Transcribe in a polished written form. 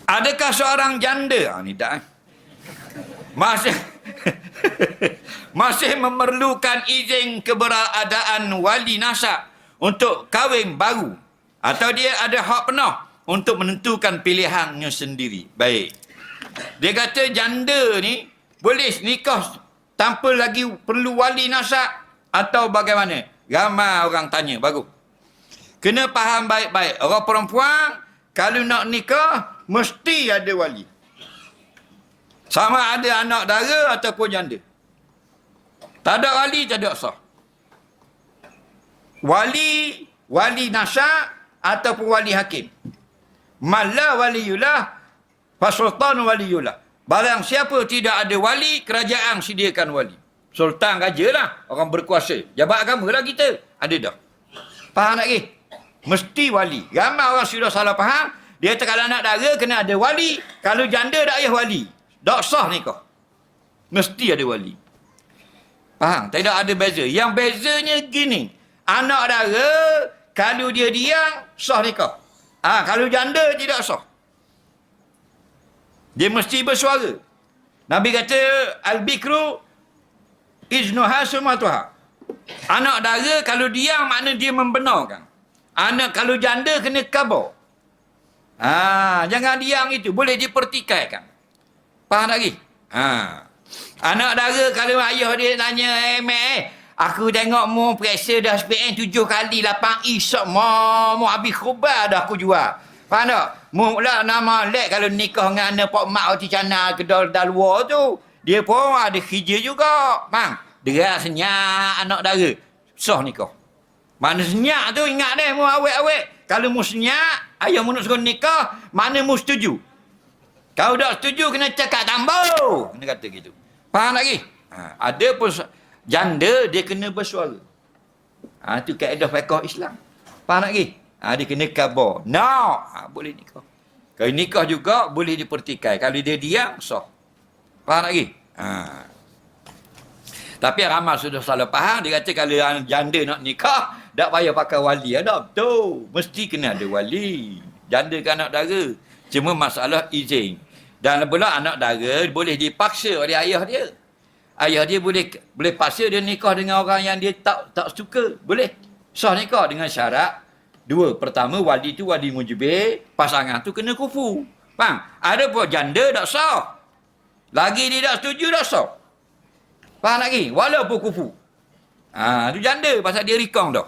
Adakah seorang janda, ni tak masih masih memerlukan izin keberadaan wali nasab untuk kahwin baru, atau dia ada hak penuh untuk menentukan pilihannya sendiri? Baik. Dia kata janda ni boleh nikah tanpa lagi perlu wali nasab atau bagaimana? Ramai orang tanya. Bagus. Kena faham baik-baik. Orang perempuan kalau nak nikah mesti ada wali. Sama ada anak dara ataupun janda. Tak ada wali, tak ada sah. Wali nasab ataupun wali hakim. Malla waliyullah fasultan waliyullah. Barang siapa tidak ada wali, kerajaan sediakan wali. Sultan raja lah, orang berkuasa. Jabat agama lah kita. Ada dah. Faham tak lagi? Mesti wali. Ramai orang sudah salah faham. Dia kata kalau anak dara kena ada wali. Kalau janda tak payah wali. Tak sah nikah. Mesti ada wali. Faham? Tidak ada beza. Yang bezanya gini. Anak dara, kalau dia diam, sah nikah. Kalau janda, tidak sah. Dia mesti bersuara. Nabi kata, Al-Bikru iznuha sumatuha. Anak dara, kalau diam, makna dia membenarkan. Anak kalau janda, kena khabar. Jangan diam itu. Boleh dipertikaikan. Faham tak lagi? Anak dara kalau ayah dia tanya, aku tengok mu periksa dah SPN 7 kali 8 isyak mu habis khubar dah aku jual. Faham tak? Mu lah nama lek kalau nikah dengan anak pak mak roti canai kedal luar tu. Dia pun ada kerja juga. Bang, deras senyap anak dara. Sah nikah. Mana senyap tu ingat deh mu awet-awet. Kalau mu senyap, ayah mu nak suruh nikah, mana mu setuju? Kalau tak setuju, kena cakap tambah. Kena kata gitu. Faham lagi? Ada pun janda, dia kena bersuara. Itu kaedah fiqh Islam. Faham lagi? Dia kena khabar. No. Boleh nikah. Kalau nikah juga, boleh dipertikai. Kalau dia diam, sah. Faham lagi? Tapi ramai sudah salah faham. Dia kata kalau janda nak nikah, tak payah pakai wali. Tak betul. Mesti kena ada wali. Janda ke anak dara. Cuma masalah izin. Dan pula anak dara boleh dipaksa oleh ayah dia. Ayah dia boleh paksa dia nikah dengan orang yang dia tak suka. Boleh. Sah nikah dengan syarat. Dua. Pertama, wali tu wali mujibir. Pasangan tu kena kufu. Faham? Ada pun janda tak sah. Lagi dia tak setuju tak sah. Faham lagi? Walaupun kufu. Itu janda pasal dia rikong dah.